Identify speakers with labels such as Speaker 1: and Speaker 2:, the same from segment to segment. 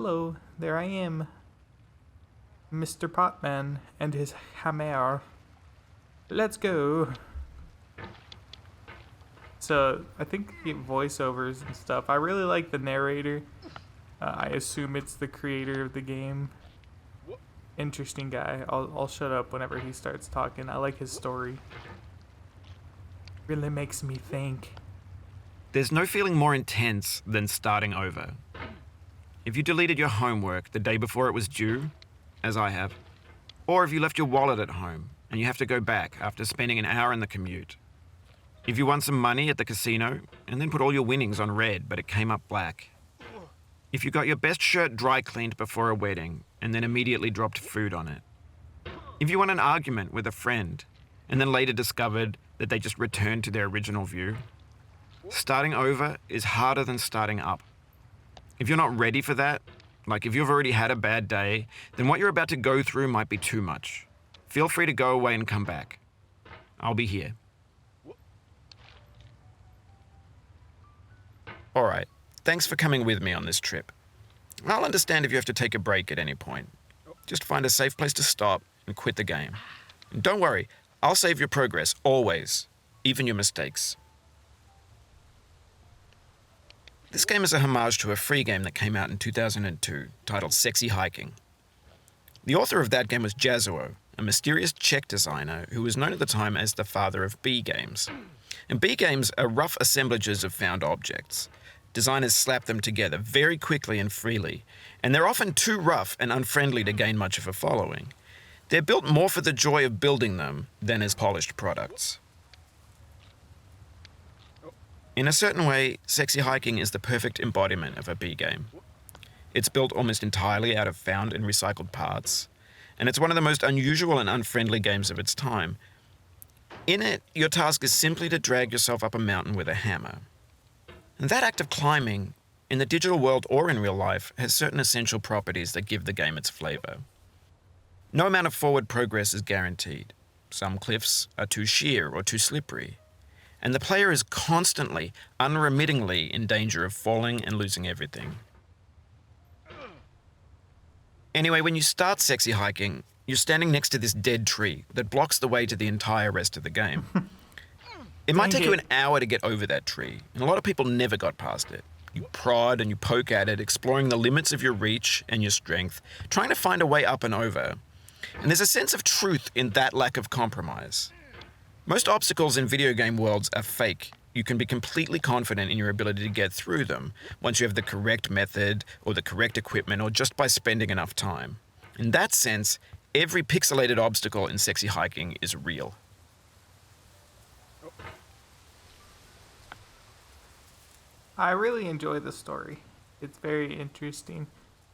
Speaker 1: Hello, there I am, Mr. Potman and his hammer. Let's go. So, I think the voiceovers and stuff. I really like the narrator. I assume it's the creator of the game. Interesting guy. I'll shut up whenever he starts talking. I like his story. Really makes me think.
Speaker 2: There's no feeling more intense than starting over. If you deleted your homework the day before it was due, as I have, or if you left your wallet at home and you have to go back after spending an hour in the commute. If you won some money at the casino and then put all your winnings on red but it came up black. If you got your best shirt dry cleaned before a wedding and then immediately dropped food on it. If you won an argument with a friend and then later discovered that they just returned to their original view. Starting over is harder than starting up. If you're not ready for that, like if you've already had a bad day, then what you're about to go through might be too much. Feel free to go away and come back. I'll be here. Alright, thanks for coming with me on this trip. I'll understand if you have to take a break at any point. Just find a safe place to stop and quit the game. And don't worry, I'll save your progress, always, even your mistakes. This game is a homage to a free game that came out in 2002, titled Sexy Hiking. The author of that game was Jazuo, a mysterious Czech designer who was known at the time as the father of B games. And B games are rough assemblages of found objects. Designers slap them together very quickly and freely, and they're often too rough and unfriendly to gain much of a following. They're built more for the joy of building them than as polished products. In a certain way, Sexy Hiking is the perfect embodiment of a B game. It's built almost entirely out of found and recycled parts, and it's one of the most unusual and unfriendly games of its time. In it, your task is simply to drag yourself up a mountain with a hammer. And that act of climbing, in the digital world or in real life, has certain essential properties that give the game its flavor. No amount of forward progress is guaranteed. Some cliffs are too sheer or too slippery. And the player is constantly, unremittingly in danger of falling and losing everything. Anyway, when you start Sexy Hiking, you're standing next to this dead tree that blocks the way to the entire rest of the game. It might take you an hour to get over that tree, and a lot of people never got past it. You prod and you poke at it, exploring the limits of your reach and your strength, trying to find a way up and over. And there's a sense of truth in that lack of compromise. Most obstacles in video game worlds are fake. You can be completely confident in your ability to get through them once you have the correct method or the correct equipment or just by spending enough time. In that sense, every pixelated obstacle in Sexy Hiking is real.
Speaker 1: I really enjoy the story. It's very interesting.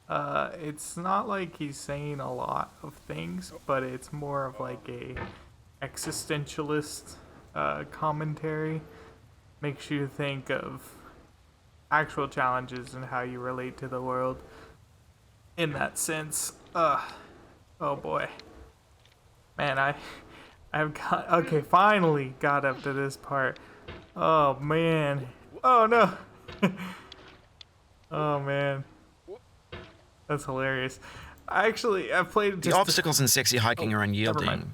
Speaker 1: It's not like he's saying a lot of things, but it's more of like a existentialist commentary. Makes you think of actual challenges and how you relate to the world in that sense. Oh boy. Man, I've got, okay, finally got up to this part. Oh man. Oh no. Oh man. That's hilarious. I've played
Speaker 2: The obstacles in Sexy Hiking are unyielding,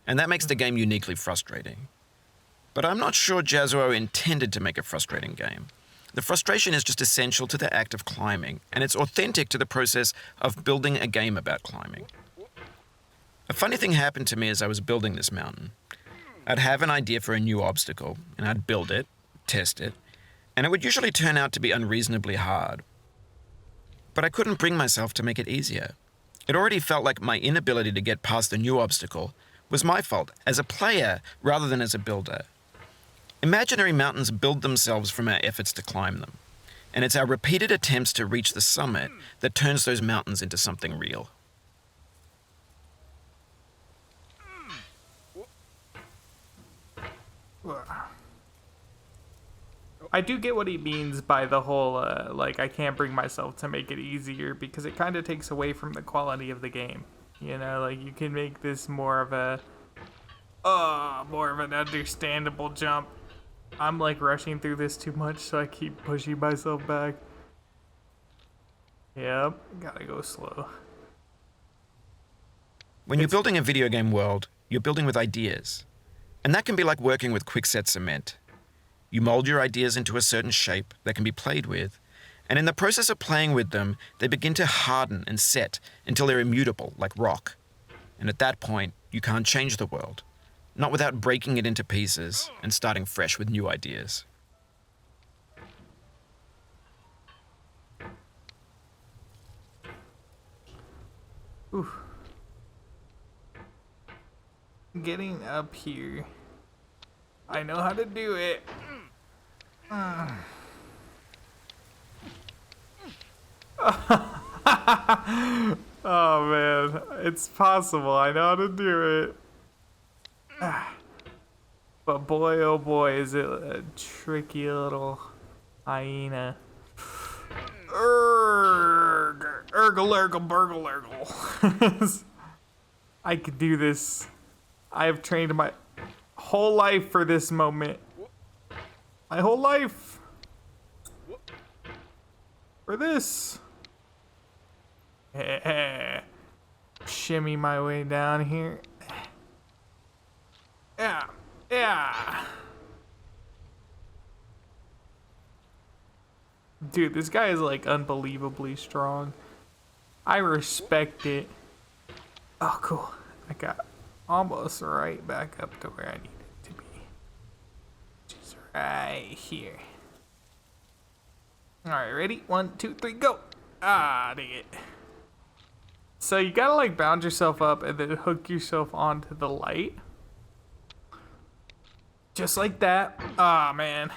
Speaker 2: and that makes the game uniquely frustrating. But I'm not sure Jazuo intended to make a frustrating game. The frustration is just essential to the act of climbing, and it's authentic to the process of building a game about climbing. A funny thing happened to me as I was building this mountain. I'd have an idea for a new obstacle, and I'd build it, test it, and it would usually turn out to be unreasonably hard. But I couldn't bring myself to make it easier. It already felt like my inability to get past the new obstacle was my fault as a player rather than as a builder. Imaginary mountains build themselves from our efforts to climb them, and it's our repeated attempts to reach the summit that turns those mountains into something real.
Speaker 1: I do get what he means by the whole, like, I can't bring myself to make it easier, because it kind of takes away from the quality of the game. You know, like, you can make this more of an understandable jump. I'm, like, rushing through this too much, so I keep pushing myself back. Yep, gotta go slow.
Speaker 2: When you're building a video game world, you're building with ideas. And that can be like working with quickset cement. You mold your ideas into a certain shape that can be played with, and in the process of playing with them, they begin to harden and set until they're immutable, like rock. And at that point, you can't change the world, not without breaking it into pieces and starting fresh with new ideas.
Speaker 1: Ooh. Getting up here. I know how to do it. Oh man, it's possible. I know how to do it. But boy, oh boy, is it a tricky little hyena. Urgh, urgle, urgle, burgle, urgle. I could do this. I have trained my whole life for this moment. My whole life. For this. Shimmy my way down here. Yeah. Yeah. Dude, this guy is like unbelievably strong. I respect it. Oh, cool. I got almost right back up to where I needed to be. Which is right here. Alright, ready? 1, 2, 3, go! Ah, dang it. So you gotta like bound yourself up and then hook yourself onto the light. Just like that. Ah, man.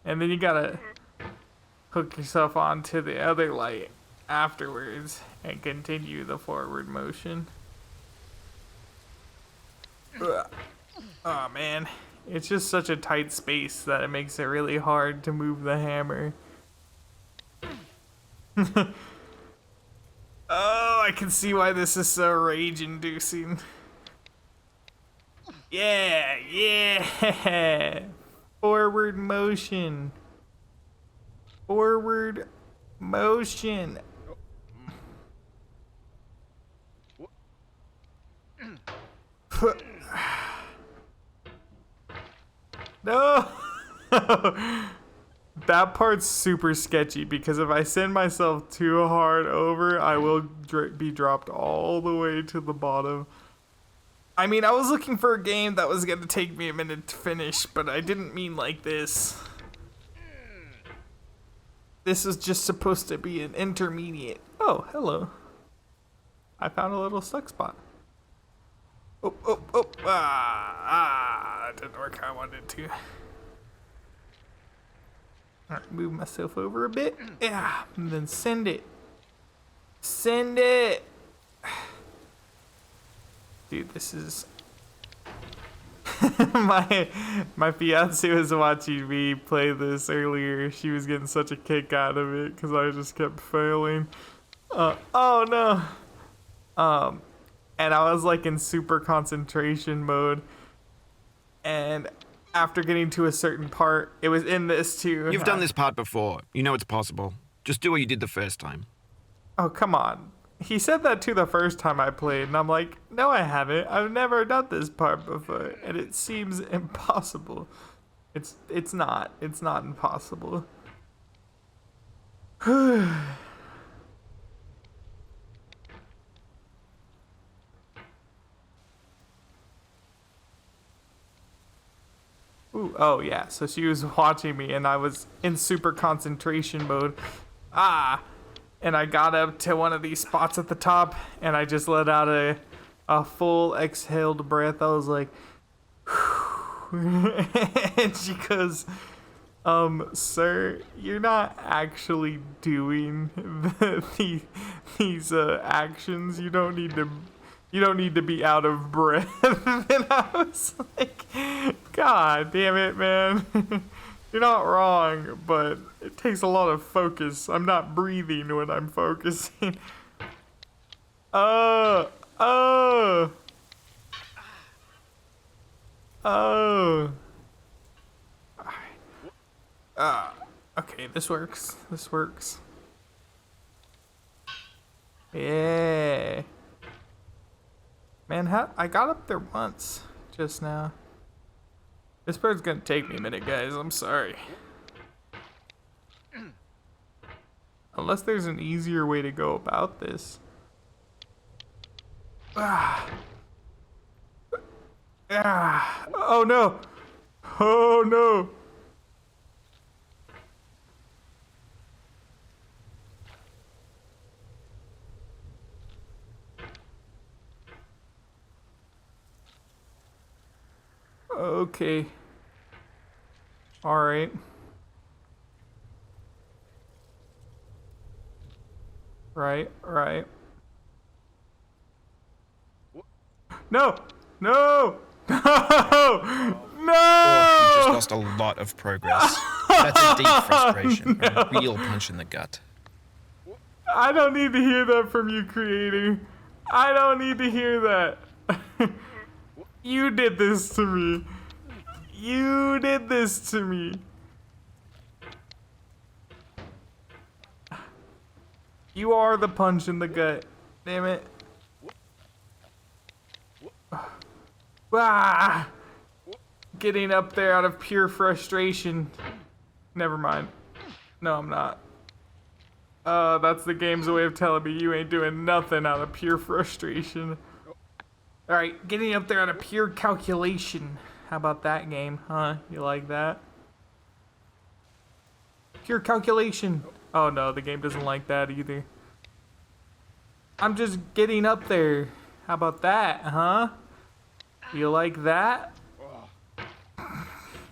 Speaker 1: And then you gotta hook yourself onto the other light afterwards and continue the forward motion. Ugh. Oh man, it's just such a tight space that it makes it really hard to move the hammer. Oh, I can see why this is so rage-inducing. Yeah, yeah. Forward motion. Forward motion. No! That part's super sketchy because if I send myself too hard over, I will be dropped all the way to the bottom. I mean, I was looking for a game that was going to take me a minute to finish, but I didn't mean like this. This is just supposed to be an intermediate. Oh, hello. I found a little stuck spot. Oh, oh, oh. That didn't work how I wanted it to. Alright, move myself over a bit. Yeah, and then send it. Send it! Dude, this is... my fiance was watching me play this earlier. She was getting such a kick out of it because I just kept failing. Oh no! And I was like in super concentration mode. And after getting to a certain part, it was in this too.
Speaker 2: You've done this part before. You know it's possible. Just do what you did the first time.
Speaker 1: Oh, come on. He said that too the first time I played, and I'm like, no, I haven't. I've never done this part before, and it seems impossible. It's not. It's not impossible. Ooh, oh yeah, so she was watching me and I was in super concentration mode. And I got up to one of these spots at the top and I just let out a full exhaled breath. I was like, and she goes, sir, you're not actually doing these actions. You don't need to be out of breath. And I was like, God damn it, man. You're not wrong, but it takes a lot of focus. I'm not breathing when I'm focusing. Oh. Okay, this works. This works. Yeah. Man, I got up there once just now. This bird's gonna take me a minute, guys. I'm sorry. Unless there's an easier way to go about this. Ah. Ah. Oh no. Oh no. Okay. All right. Right, right. No! No! No!
Speaker 2: Oh, you just
Speaker 1: No!
Speaker 2: lost a lot of progress. That's a deep frustration, a real punch in the gut.
Speaker 1: I don't need to hear that from you, creator. I don't need to hear that. You did this to me. You did this to me. You are the punch in the gut. Damn it. Ah! Getting up there out of pure frustration. Never mind. No, I'm not. That's the game's way of telling me you ain't doing nothing out of pure frustration. Alright, getting up there out of pure calculation. How about that game, huh? You like that? Pure calculation. Oh no, the game doesn't like that either. I'm just getting up there. How about that, huh? You like that?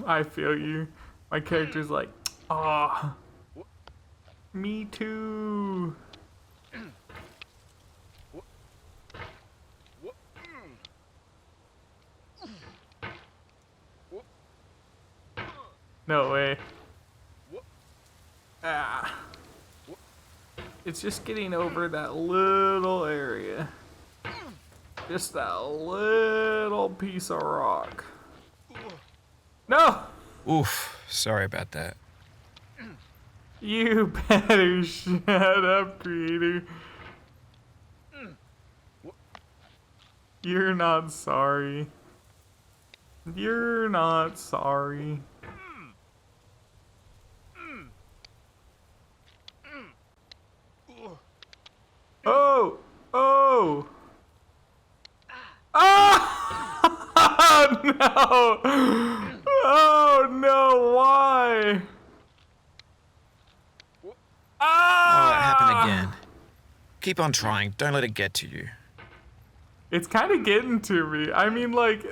Speaker 1: I feel you. My character's like, ah, me too. No way. Ah. It's just getting over that little area. Just that little piece of rock. No!
Speaker 2: Oof, sorry about that.
Speaker 1: You better shut up, creator. You're not sorry. You're not sorry. Oh! Oh! Oh! No! Oh no, why?
Speaker 2: Oh,
Speaker 1: Ah!
Speaker 2: that happened again. Keep on trying, don't let it get to you.
Speaker 1: It's kind of getting to me. I mean, like,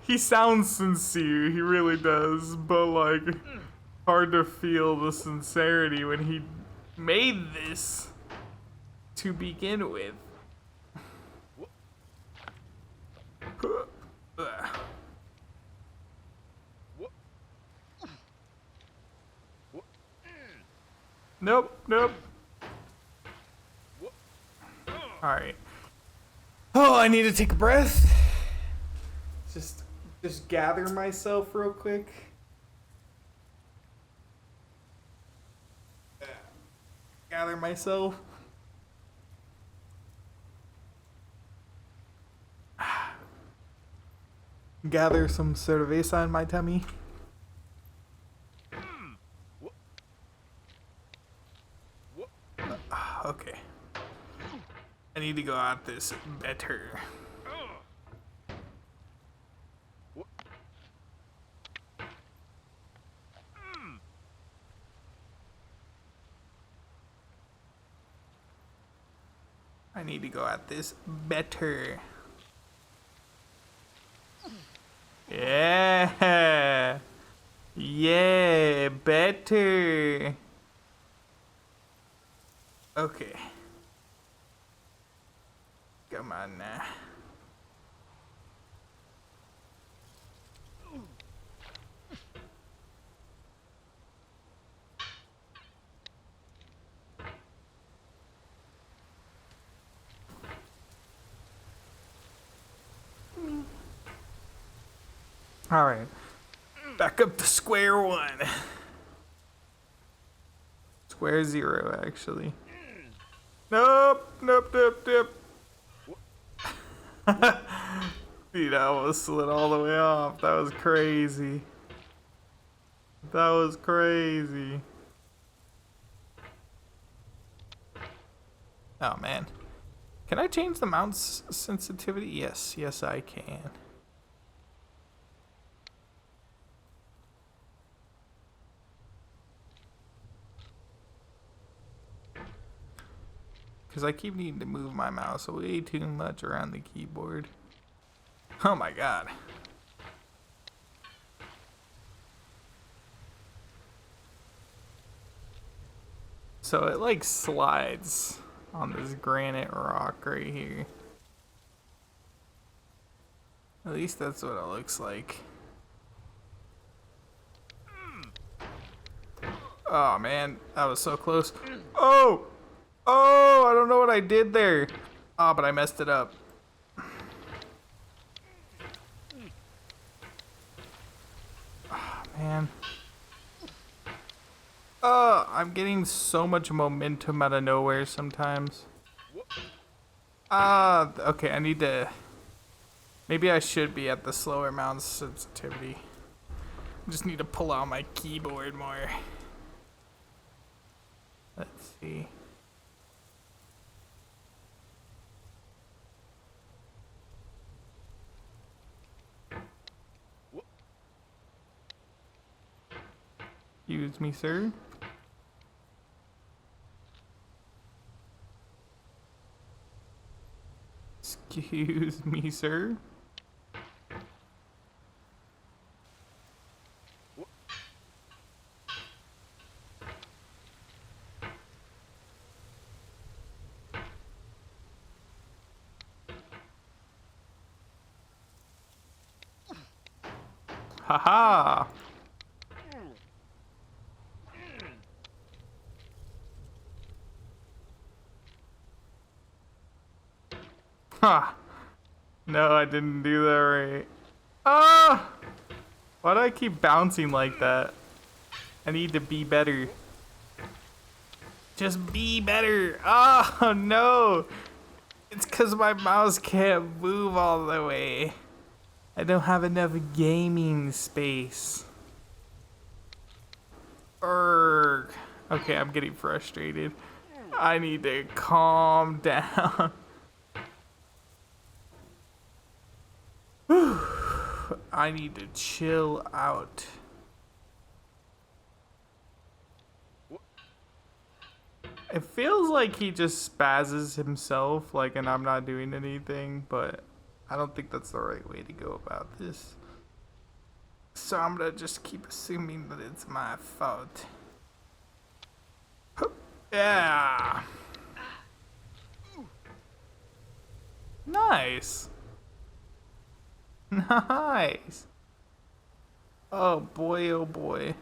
Speaker 1: he sounds sincere, he really does, but like, hard to feel the sincerity when he made this to begin with. Nope, nope. Alright. Oh, I need to take a breath. Just gather myself real quick. Gather myself. Gather some cerveza in my tummy. Okay. I need to go at this better. I need to go at this better. Yeah. Yeah, better. Okay. Come on now. All right. Back up to square one. Square zero, actually. Nope, nope, nope, nope. Dude, I almost slid all the way off. That was crazy. That was crazy. Oh, man. Can I change the mount's sensitivity? Yes, yes, I can. Because I keep needing to move my mouse way too much around the keyboard. Oh my god. So it like slides on this granite rock right here. At least that's what it looks like. Oh man, that was so close. Oh! Oh, I don't know what I did there. Oh, but I messed it up. Oh, man. I'm getting so much momentum out of nowhere sometimes. Okay, I need to... Maybe I should be at the slower mouse sensitivity. I just need to pull out my keyboard more. Let's see. Excuse me, sir. Excuse me, sir. Haha! Ha! No, I didn't do that right. Ah! Why do I keep bouncing like that? I need to be better. Just be better. Oh no! It's because my mouse can't move all the way. I don't have enough gaming space. Urgh. Okay, I'm getting frustrated. I need to calm down. I need to chill out. It feels like he just spazzes himself, like, and I'm not doing anything, but I don't think that's the right way to go about this. So I'm gonna just keep assuming that it's my fault. Yeah. Nice. Nice. Oh boy, oh boy.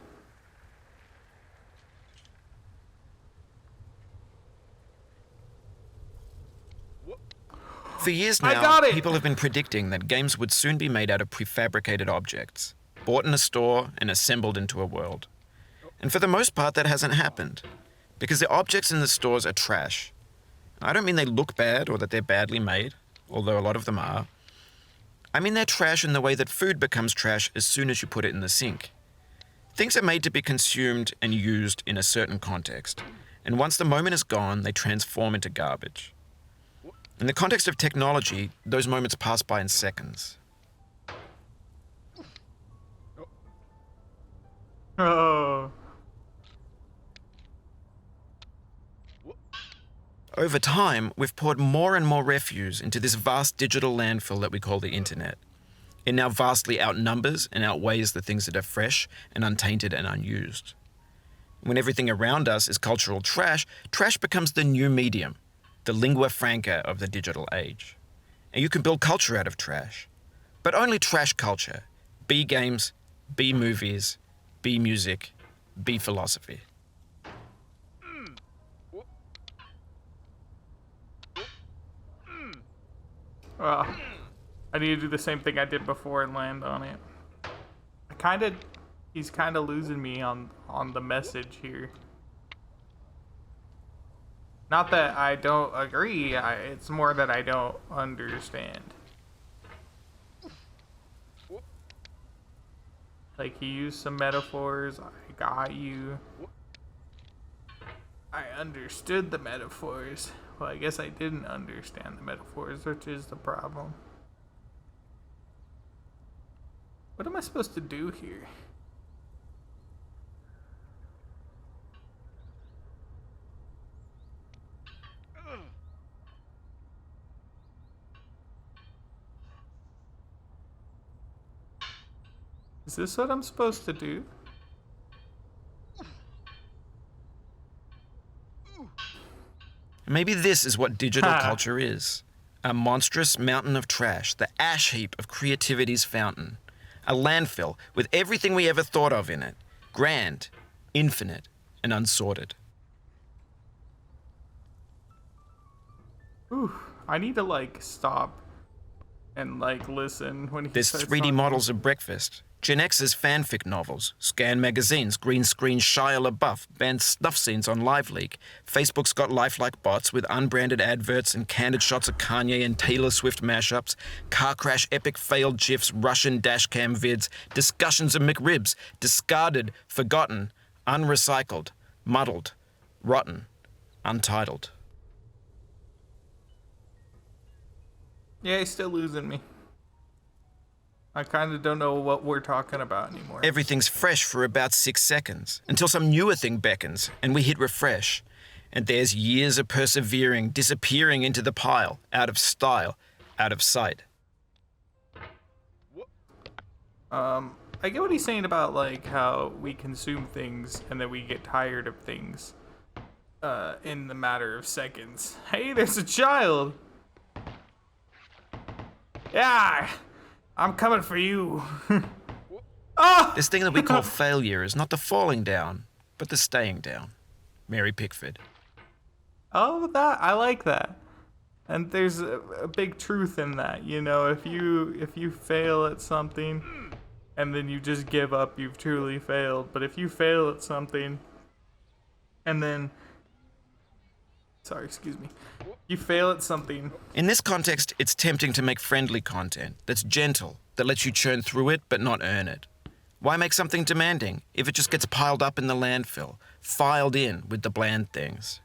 Speaker 2: For years
Speaker 1: I
Speaker 2: now,
Speaker 1: got it!
Speaker 2: people have been predicting that games would soon be made out of prefabricated objects, bought in a store and assembled into a world. And for the most part, that hasn't happened, because the objects in the stores are trash. I don't mean they look bad or that they're badly made, although a lot of them are. I mean they're trash in the way that food becomes trash as soon as you put it in the sink. Things are made to be consumed and used in a certain context, and once the moment is gone, they transform into garbage. In the context of technology, those moments pass by in seconds.
Speaker 1: Oh.
Speaker 2: Over time, we've poured more and more refuse into this vast digital landfill that we call the internet. It now vastly outnumbers and outweighs the things that are fresh and untainted and unused. When everything around us is cultural trash, trash becomes the new medium, the lingua franca of the digital age. And you can build culture out of trash. But only trash culture. B games, B movies, B music, B philosophy.
Speaker 1: Well, I need to do the same thing I did before and land on it. He's kind of losing me on the message here. Not that I don't agree, it's more that I don't understand. Like, he used some metaphors, I got you. I understood the metaphors. Well, I guess I didn't understand the metaphors, which is the problem. What am I supposed to do here? Is this what I'm supposed to do?
Speaker 2: Maybe this is what digital
Speaker 1: Ha!
Speaker 2: culture is. A monstrous mountain of trash, the ash heap of creativity's fountain. A landfill with everything we ever thought of in it. Grand, infinite, and unsorted.
Speaker 1: Ooh, I need to, like, stop and, like, listen when he
Speaker 2: There's
Speaker 1: starts
Speaker 2: 3D
Speaker 1: talking.
Speaker 2: models of breakfast, Gen X's fanfic novels, Scan magazines, green screen Shia LaBeouf, banned snuff scenes on LiveLeak. Facebook's got lifelike bots with unbranded adverts and candid shots of Kanye and Taylor Swift mashups, car crash epic failed GIFs, Russian dashcam vids, discussions of McRibs, discarded, forgotten, unrecycled, muddled, rotten, untitled.
Speaker 1: Yeah, he's still losing me. I kind of don't know what we're talking about anymore.
Speaker 2: Everything's fresh for about 6 seconds, until some newer thing beckons, and we hit refresh. And there's years of persevering disappearing into the pile, out of style, out of sight.
Speaker 1: I get what he's saying about, like, how we consume things and then we get tired of things in the matter of seconds. Hey, there's a child! Yeah! I'm coming for you. Ah!
Speaker 2: This thing that we call failure is not the falling down, but the staying down. Mary Pickford.
Speaker 1: Oh, that I like that. And there's a big truth in that. You know, if you fail at something and then you just give up, you've truly failed. But if you fail at something and then excuse me. You fail at something.
Speaker 2: In this context, it's tempting to make friendly content that's gentle, that lets you churn through it but not earn it. Why make something demanding if it just gets piled up in the landfill, filed in with the bland things?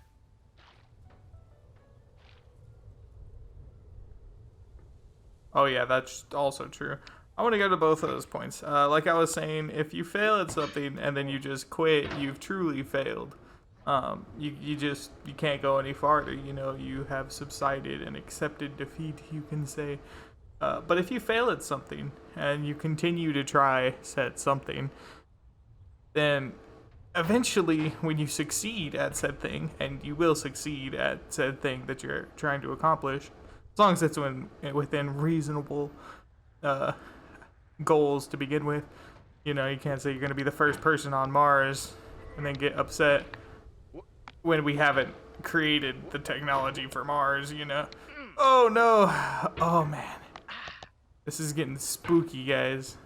Speaker 1: Oh yeah, that's also true. I want to go to both of those points. Like I was saying, if you fail at something and then you just quit, you've truly failed. You can't go any farther. You know, you have subsided and accepted defeat, you can say. But if you fail at something and you continue to try said something, then eventually when you succeed at said thing, and you will succeed at said thing that you're trying to accomplish, as long as it's within reasonable goals to begin with. You know, you can't say you're going to be the first person on Mars and then get upset when we haven't created the technology for Mars, you know. Oh no. Oh man. This is getting spooky, guys.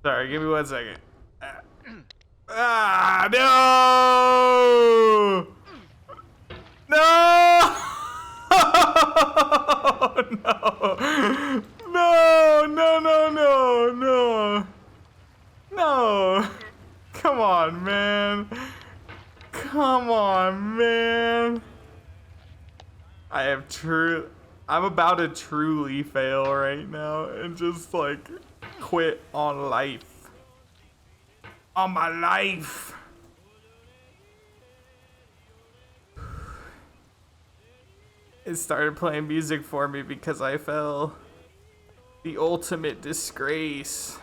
Speaker 1: Sorry, give me 1 second. No! No! No! No! No! No! No! No! No! Come on, man. Come on, man. I'm about to truly fail right now and just, like, quit on life. On my life. It started playing music for me because I fell. The ultimate disgrace.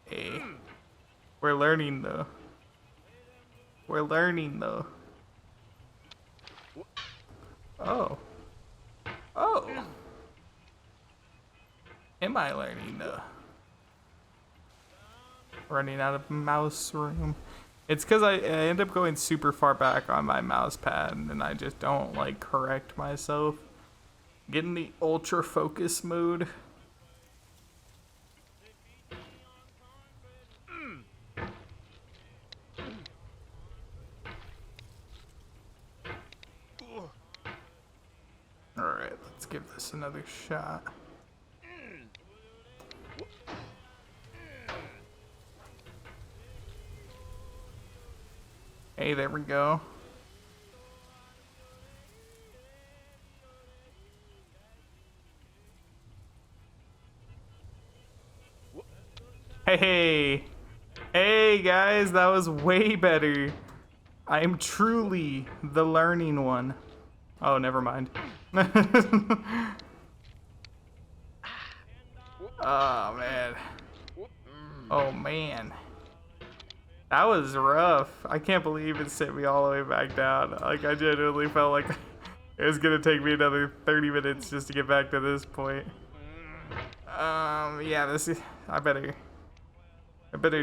Speaker 1: Hey. We're learning though. We're learning though. Oh. Oh. Am I learning though? Running out of mouse room. It's because I end up going super far back on my mouse pad and I just don't like correct myself. Get in the ultra focus mode. Let's give this another shot. Hey, there we go. Hey, hey guys, that was way better. I am truly the learning one. Oh, never mind. Oh man. Oh man. That was rough. I can't believe it sent me all the way back down. Like, I genuinely felt like it was gonna take me another 30 minutes just to get back to this point. Yeah, this is, I better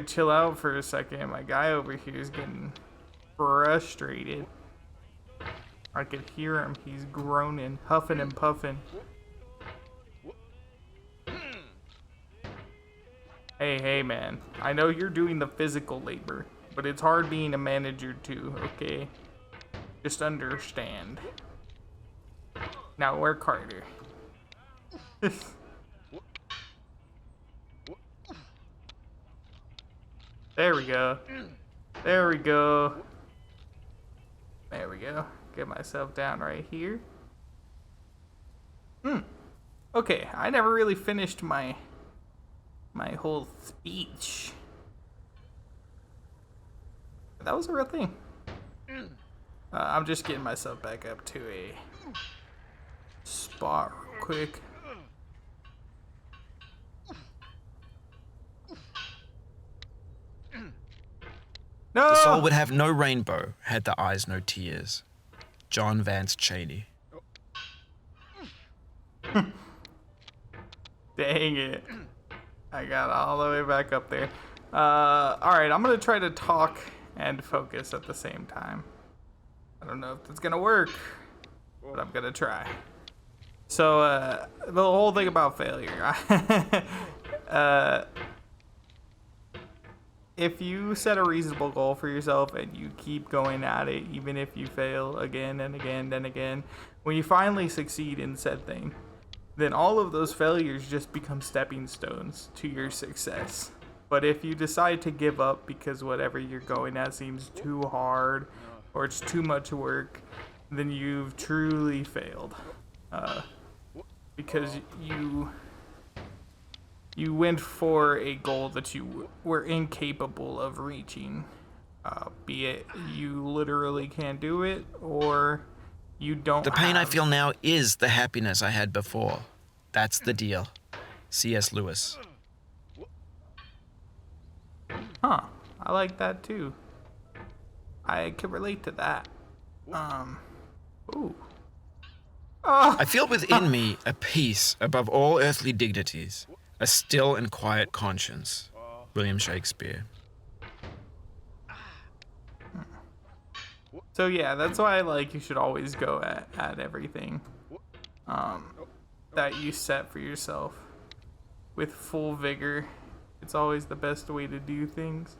Speaker 1: chill out for a second. My guy over here is getting frustrated. I could hear him. He's groaning, huffing and puffing. Hey, man. I know you're doing the physical labor, but it's hard being a manager too, okay? Just understand. Now work harder. There we go. There we go. There we go. Get myself down right here. Okay, I never really finished my whole speech. That was a real thing. I'm just getting myself back up to a spot real quick. No!
Speaker 2: The soul would have no rainbow had the eyes no tears. John Vance Cheney.
Speaker 1: Dang it. I got all the way back up there. Alright, I'm gonna try to talk and focus at the same time. I don't know if that's gonna work, but I'm gonna try. So, the whole thing about failure. If you set a reasonable goal for yourself and you keep going at it, even if you fail again and again and again, when you finally succeed in said thing, then all of those failures just become stepping stones to your success. But if you decide to give up because whatever you're going at seems too hard or it's too much work, then you've truly failed. Because you went for a goal that you were incapable of reaching. Be it you literally can't do it, or you don't
Speaker 2: The pain I
Speaker 1: have...
Speaker 2: feel now is the happiness I had before. That's the deal. C.S. Lewis.
Speaker 1: Huh. I like that too. I can relate to that. Ooh.
Speaker 2: I feel within me a peace above all earthly dignities, a still and quiet conscience. William Shakespeare.
Speaker 1: So yeah, that's why like you should always go at everything that you set for yourself with full vigor. It's always the best way to do things,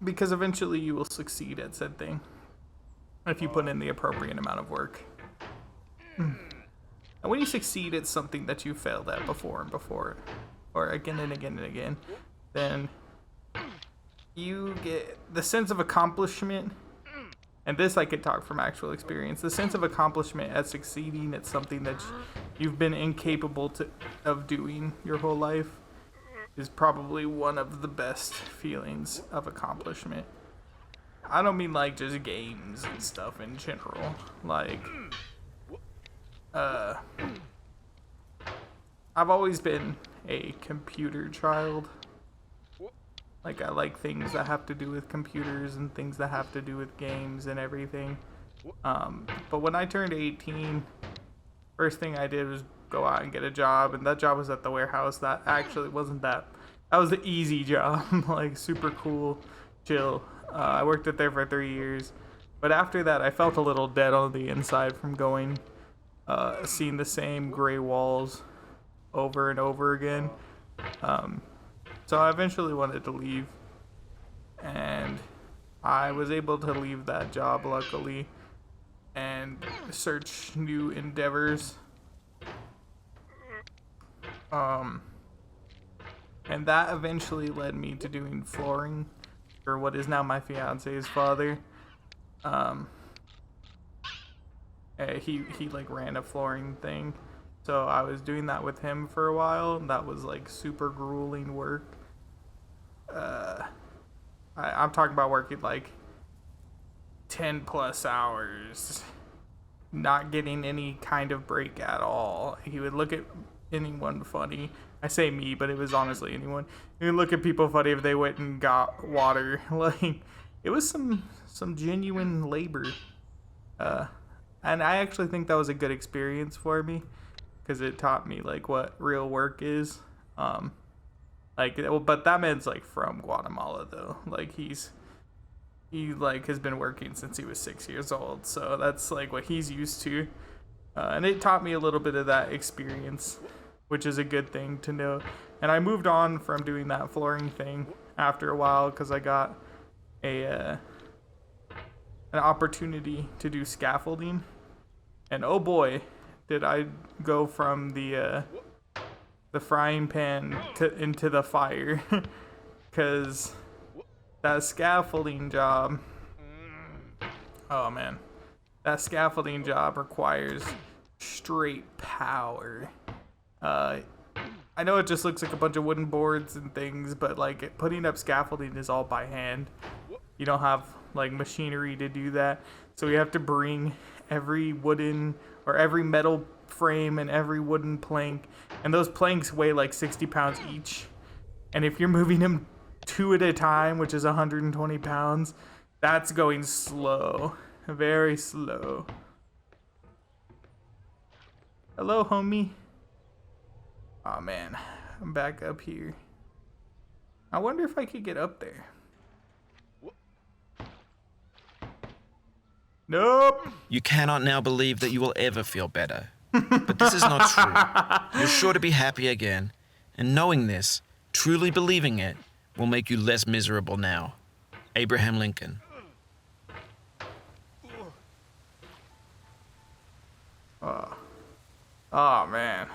Speaker 1: because eventually you will succeed at said thing if you put in the appropriate amount of work. And when you succeed at something that you failed at before and before, or again and again and again, then you get the sense of accomplishment. And this I could talk from actual experience. The sense of accomplishment at succeeding at something that you've been incapable of doing your whole life is probably one of the best feelings of accomplishment. I don't mean like just games and stuff in general. Like, I've always been a computer child. Like, I like things that have to do with computers and things that have to do with games and everything. But when I turned 18, first thing I did was go out and get a job, and that job was at the warehouse. That actually wasn't that was the easy job, like super cool, chill. I worked it there for 3 years. But after that, I felt a little dead on the inside from going, seeing the same gray walls over and over again. So I eventually wanted to leave, and I was able to leave that job, luckily, and and search new endeavors. And that eventually led me to doing flooring for what is now my fiance's father. He like ran a flooring thing, so I was doing that with him for a while. And that was like super grueling work. I'm talking about working like 10 plus hours, not getting any kind of break at all. He would look at anyone funny. I say me, but it was honestly anyone. He would look at people funny if they went and got water. Like, it was some genuine labor. And I actually think that was a good experience for me, because it taught me like what real work is. But that man's like from Guatemala though. Like he like has been working since he was 6 years old, so that's like what he's used to. And it taught me a little bit of that experience, which is a good thing to know. And I moved on from doing that flooring thing after a while because I got an opportunity to do scaffolding. And oh boy, did I go from the frying pan into the fire. Because that scaffolding job, oh man, that scaffolding job requires straight power. I know it just looks like a bunch of wooden boards and things, but like putting up scaffolding is all by hand. You don't have like machinery to do that, so we have to bring every wooden or every metal frame and every wooden plank, and those planks weigh like 60 pounds each, and if you're moving them 2 at a time, which is 120 pounds, that's going slow, very slow. Hello, homie. Oh man, I'm back up here. I wonder if I could get up there. Nope.
Speaker 2: You cannot now believe that you will ever feel better. But this is not true. You're sure to be happy again. And knowing this, truly believing it, will make you less miserable now. Abraham Lincoln.
Speaker 1: Oh man.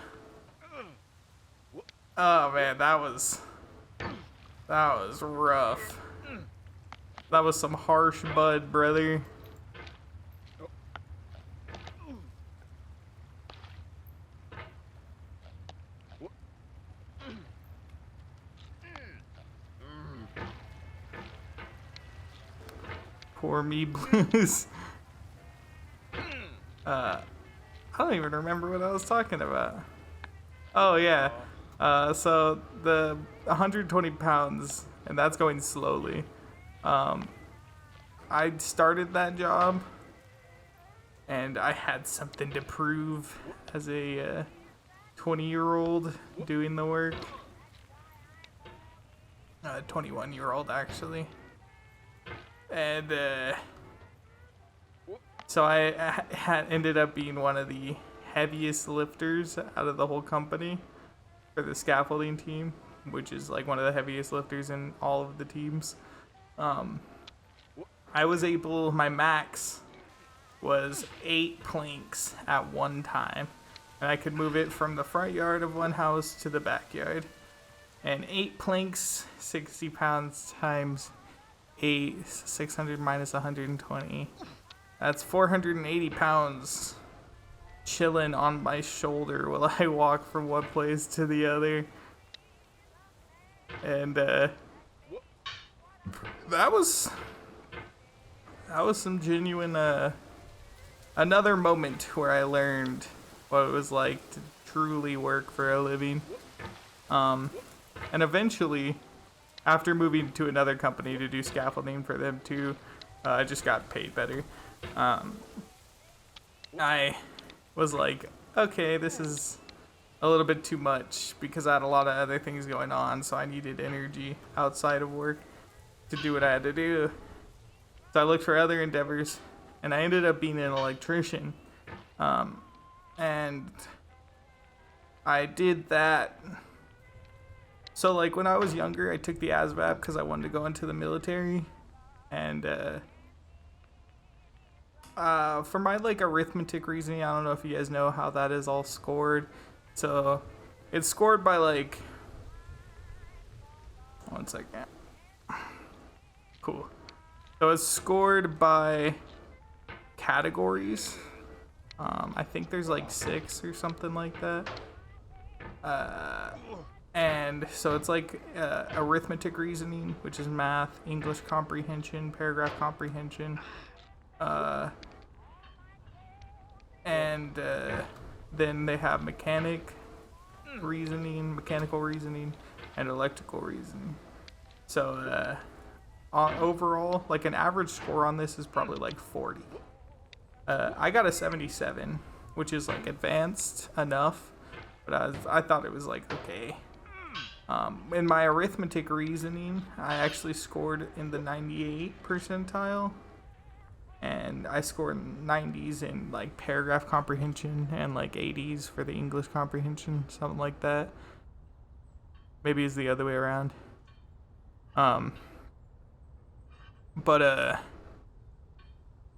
Speaker 1: Oh man, that was rough. That was some harsh bud, brother. Poor me blues. I don't even remember what I was talking about. Oh yeah. So the 120 pounds, and that's going slowly. I started that job, and I had something to prove as a 20-year-old doing the work. 21-year-old actually. And so I ended up being one of the heaviest lifters out of the whole company for the scaffolding team, which is like one of the heaviest lifters in all of the teams. I was able, my max was 8 planks at one time, and I could move it from the front yard of one house to the backyard. And 8 planks, 60 pounds times 8, 600 minus 120. That's 480 pounds chilling on my shoulder while I walk from one place to the other. And that was some genuine another moment where I learned what it was like to truly work for a living. And eventually, after moving to another company to do scaffolding for them too, I just got paid better. I was like, okay, this is a little bit too much, because I had a lot of other things going on, so I needed energy outside of work to do what I had to do. So I looked for other endeavors, and I ended up being an electrician. And I did that. So like when I was younger, I took the ASVAB because I wanted to go into the military, and For my like arithmetic reasoning, I don't know if you guys know how that is all scored. So it's scored by like 1 second. Cool. So it's scored by categories. I think there's like 6 or something like that. And so it's like arithmetic reasoning, which is math, English comprehension, paragraph comprehension, and then they have mechanical reasoning, and electrical reasoning. So overall, like an average score on this is probably like 40. I got a 77, which is like advanced enough, but I thought it was like okay. In my arithmetic reasoning, I actually scored in the 98 percentile, and I scored 90s in like paragraph comprehension and like 80s for the English comprehension, something like that. Maybe it's the other way around. But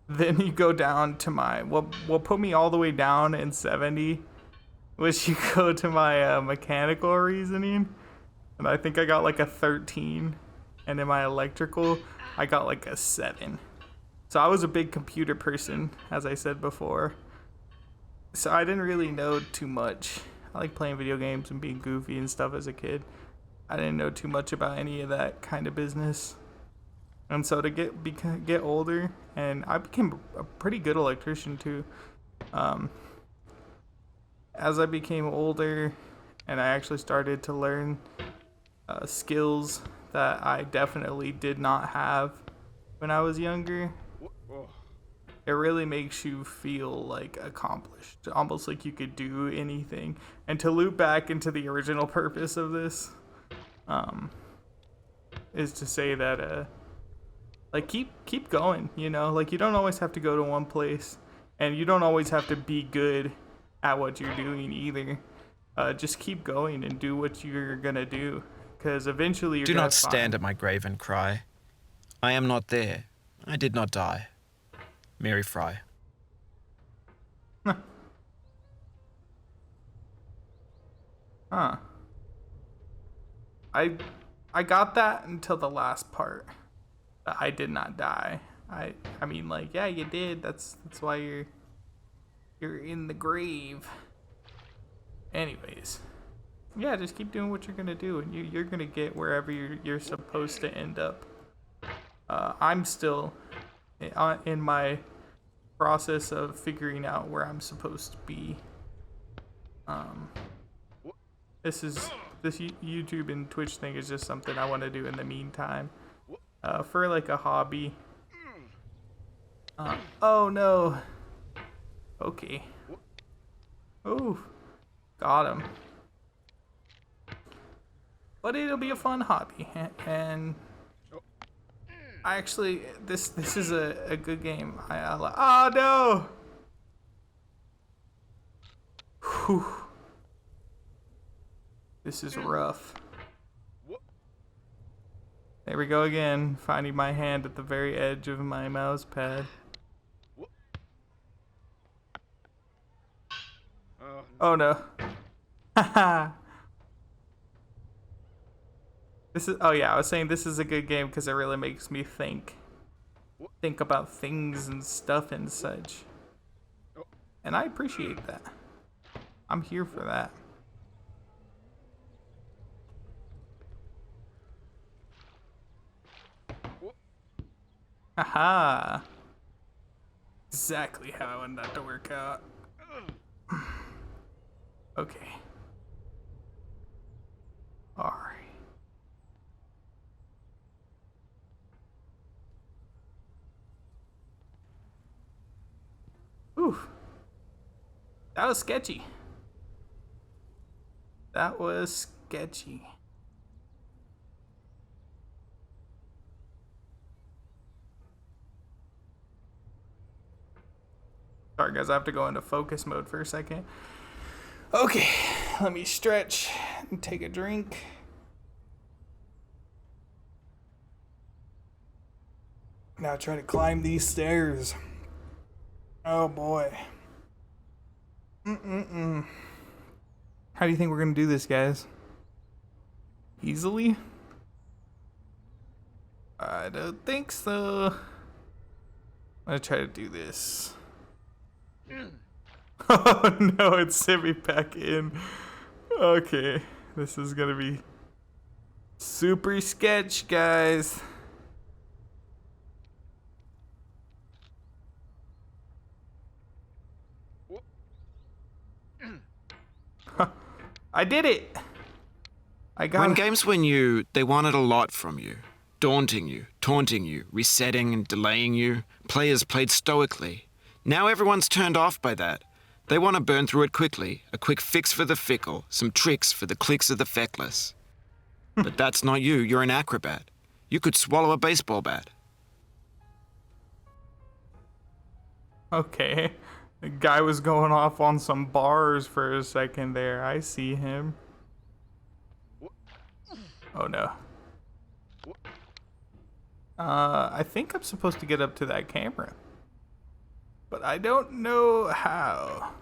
Speaker 1: then you go down to my what put me all the way down in 70, which you go to my mechanical reasoning, and I think I got like a 13, and in my electrical I got like a 7. So I was a big computer person, as I said before. So I didn't really know too much. I like playing video games and being goofy and stuff as a kid. I didn't know too much about any of that kind of business. And so to get older, and I became a pretty good electrician too. As I became older, and I actually started to learn skills that I definitely did not have when I was younger, it really makes you feel like accomplished, almost like you could do anything. And to loop back into the original purpose of this, is to say that like keep going, you know, like you don't always have to go to one place, and you don't always have to be good at what you're doing either. Just keep going and do what you're gonna do, because eventually you're
Speaker 2: Do
Speaker 1: gonna
Speaker 2: not stand at my grave and cry. I am not there. I did not die. Mary Fry.
Speaker 1: Huh. I got that until the last part. I did not die. I mean, like, yeah, you did. That's why you're in the grave. Anyways, yeah, just keep doing what you're gonna do, and you're gonna get wherever you're supposed to end up. I'm still in my process of figuring out where I'm supposed to be. This YouTube and Twitch thing is just something I want to do in the meantime, for like a hobby. Oh no. Okay. Oh, got him. But it'll be a fun hobby, and I actually this is a good game. Oh no. Whew. This is rough. There we go again, finding my hand at the very edge of my mouse pad. Oh no. Haha. Oh yeah, I was saying this is a good game because it really makes me think about things and stuff and such. And I appreciate that. I'm here for that. Haha. Exactly how I wanted that to work out. Okay. Alright. Oof. That was sketchy. That was sketchy. Sorry guys, I have to go into focus mode for a second. Okay, let me stretch and take a drink. Now try to climb these stairs. Oh boy. How do you think we're gonna do this, guys? Easily? I don't think so. I'm gonna try to do this. Oh no, it sent me back in. Okay, this is gonna be super sketch, guys. I did it! I got
Speaker 2: When
Speaker 1: it.
Speaker 2: games were new, they wanted a lot from you. Daunting you, taunting you, resetting and delaying you. Players played stoically. Now everyone's turned off by that. They want to burn through it quickly. A quick fix for the fickle, some tricks for the clicks of the feckless. But that's not you, you're an acrobat. You could swallow a baseball bat.
Speaker 1: Okay. The guy was going off on some bars for a second there. I see him. Oh no. I think I'm supposed to get up to that camera. But I don't know how.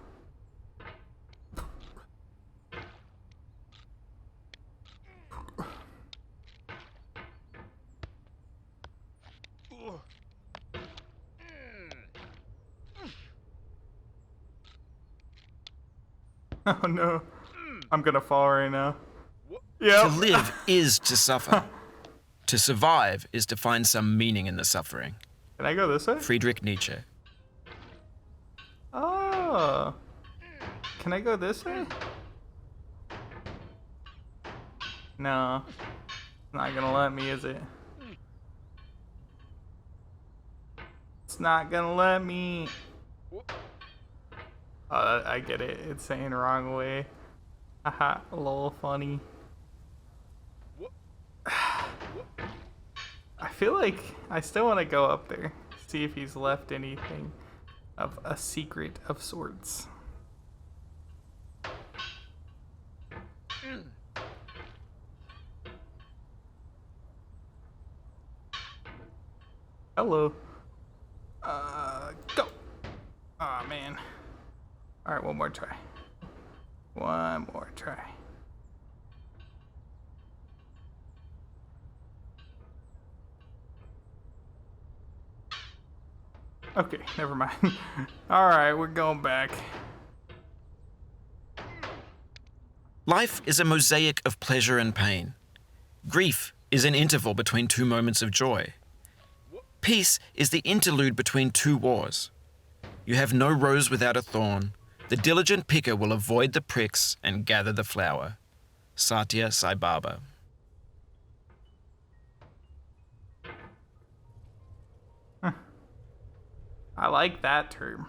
Speaker 1: Oh no. I'm gonna fall right now. Yep.
Speaker 2: To live is to suffer. To survive is to find some meaning in the suffering.
Speaker 1: Can I go this way?
Speaker 2: Friedrich Nietzsche.
Speaker 1: Oh. Can I go this way? No. It's not gonna let me, is it? It's not gonna let me. Oh, I get it. It's saying wrong way. Haha, a little funny. I feel like I still want to go up there, see if he's left anything of a secret of sorts. Hello. Go. Aw, man. Alright, one more try. One more try. Okay, never mind. Alright, we're going back.
Speaker 2: Life is a mosaic of pleasure and pain. Grief is an interval between two moments of joy. Peace is the interlude between two wars. You have no rose without a thorn. The diligent picker will avoid the pricks and gather the flower. Satya Sai Baba.
Speaker 1: I like that term.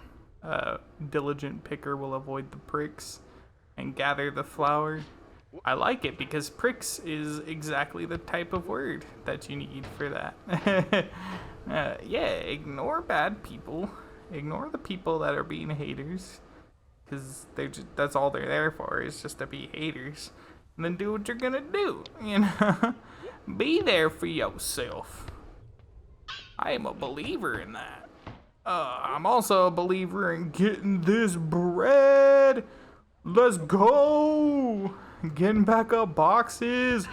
Speaker 1: Diligent picker will avoid the pricks and gather the flower. I like it because pricks is exactly the type of word that you need for that. Yeah, ignore bad people. Ignore the people that are being haters. Because that's all they're there for, is just to be haters. And then do what you're gonna do, you know? Be there for yourself. I am a believer in that. I'm also a believer in getting this bread. Let's go. Getting back up boxes.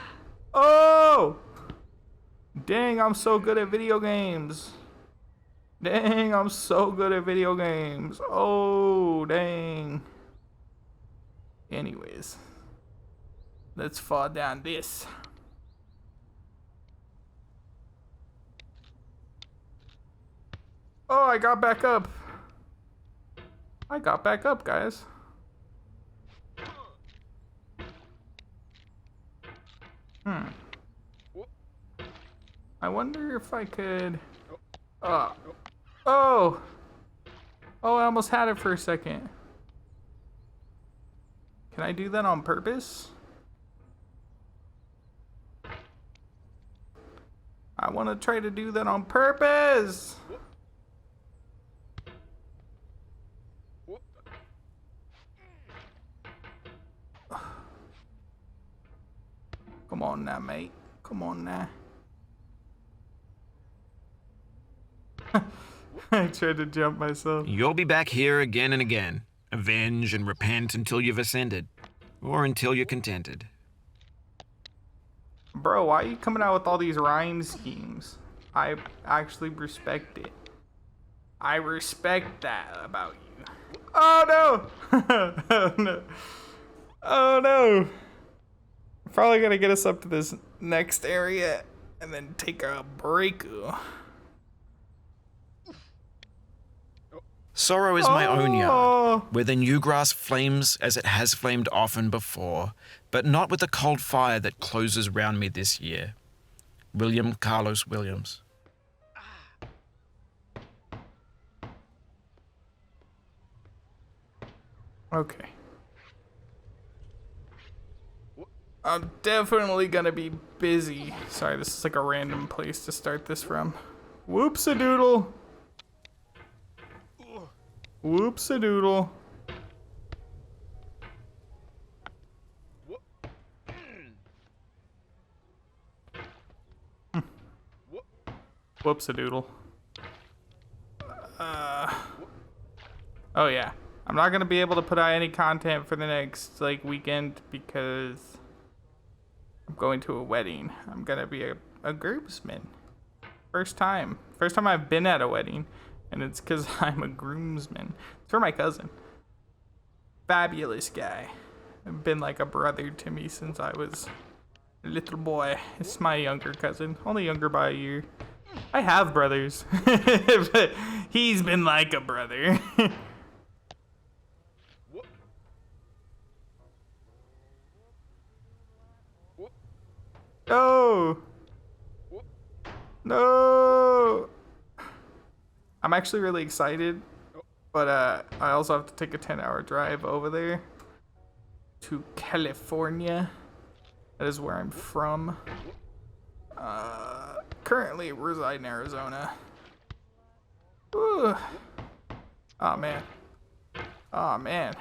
Speaker 1: Oh! Dang, I'm so good at video games. Dang, I'm so good at video games. Oh, dang. Anyways. Let's fall down this. Oh, I got back up. I got back up, guys. I wonder if I could... Oh. Oh, I almost had it for a second. Can I do that on purpose? I want to try to do that on purpose. Come on now, mate. Come on now. I tried to jump myself.
Speaker 2: You'll be back here again and again. Avenge and repent until you've ascended. Or until you're contented.
Speaker 1: Bro, why are you coming out with all these rhyme schemes? I actually respect it. I respect that about you. Oh no! Oh no. Oh no! Probably gonna get us up to this next area and then take a break.
Speaker 2: Sorrow is my own yard, where the new grass flames as it has flamed often before, but not with the cold fire that closes round me this year. William Carlos Williams.
Speaker 1: Okay. I'm definitely gonna be busy. Sorry, this is like a random place to start this from. Whoops-a-doodle. Whoops-a-doodle. Whoops-a-doodle. Oh yeah. I'm not gonna be able to put out any content for the next weekend because I'm going to a wedding. I'm gonna be a groomsman. First time I've been at a wedding, and it's because I'm a groomsman. It's for my cousin. Fabulous guy. Been like a brother to me since I was a little boy. It's my younger cousin, only younger by a year. I have brothers, but he's been like a brother. No! No! I'm actually really excited, but I also have to take a 10-hour drive over there to California. That is where I'm from. Currently reside in Arizona. Ooh. Oh man. Oh man.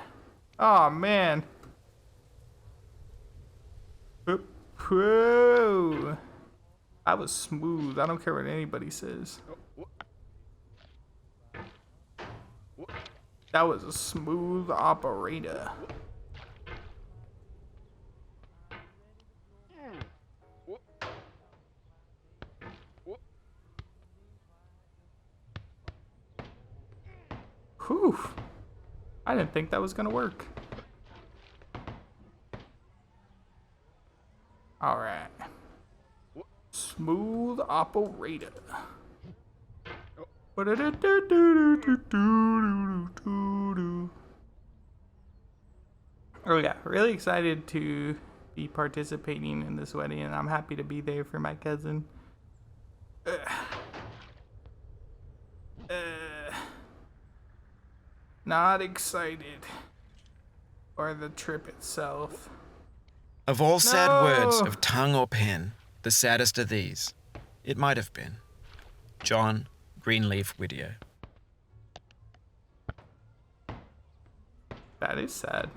Speaker 1: Oh man. Oop. Whoa. That was smooth. I don't care what anybody says. That was a smooth operator. Whew. I didn't think that was gonna work. Alright. Smooth operator. Oh yeah, really excited to be participating in this wedding, and I'm happy to be there for my cousin. Not excited for the trip itself.
Speaker 2: Of all sad words
Speaker 1: No!
Speaker 2: of tongue or pen, the saddest are these. It might have been. John Greenleaf Whittier.
Speaker 1: That is sad.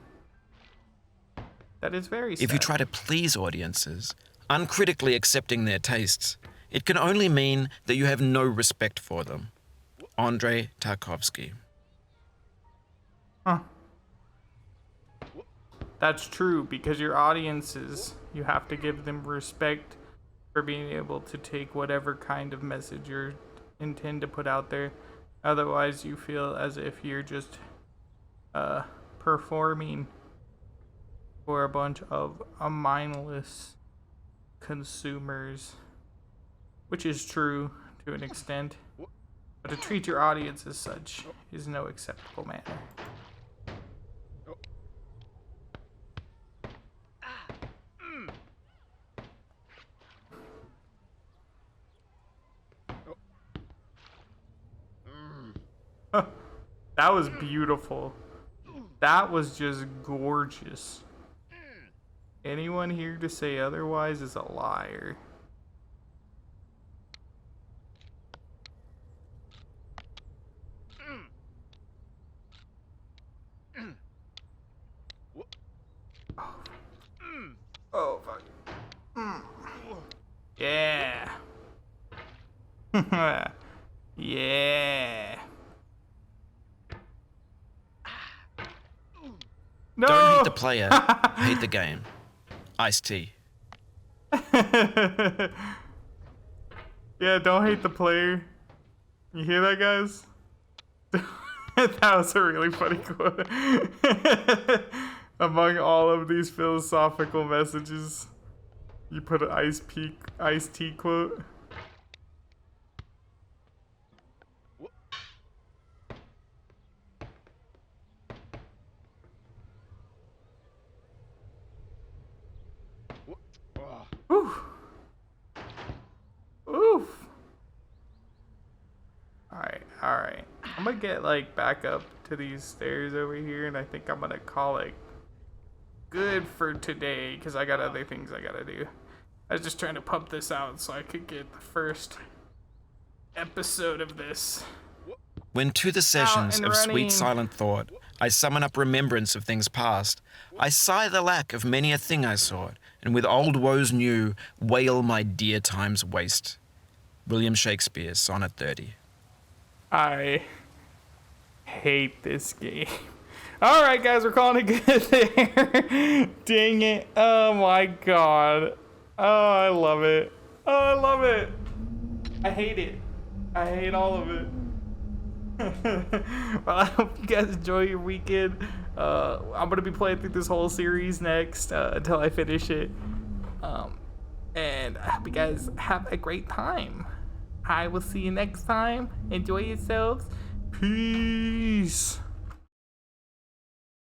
Speaker 1: That is very sad.
Speaker 2: If you try to please audiences, uncritically accepting their tastes, it can only mean that you have no respect for them. Andrei Tarkovsky.
Speaker 1: Huh. That's true, because your audiences, you have to give them respect for being able to take whatever kind of message you intend to put out there. Otherwise, you feel as if you're just performing for a bunch of mindless consumers, which is true to an extent. But to treat your audience as such is no acceptable manner. That was beautiful. That was just gorgeous. Anyone here to say otherwise is a liar. Oh, fuck. Yeah. Yeah. No!
Speaker 2: Don't hate the player, hate the game. Ice-T.
Speaker 1: Yeah, don't hate the player. You hear that, guys? That was a really funny quote. Among all of these philosophical messages, you put an iced tea quote. Oof. Oof. Alright. I'm gonna get like back up to these stairs over here, and I think I'm gonna call it good for today because I got other things I gotta do. I was just trying to pump this out so I could get the first episode of this.
Speaker 2: When to the sessions
Speaker 1: and
Speaker 2: of
Speaker 1: running.
Speaker 2: sweet silent thought I summon up remembrance of things past, I sigh the lack of many a thing I sought, and with old woes new wail my dear time's waste. William Shakespeare, Sonnet 30.
Speaker 1: I hate this game. Alright, guys, we're calling it good there. Dang it. Oh my god. Oh, I love it. Oh, I love it. I hate it. I hate all of it. Well, I hope you guys enjoy your weekend. I'm going to be playing through this whole series next until I finish it. And I hope you guys have a great time. I will see you next time. Enjoy yourselves. Peace.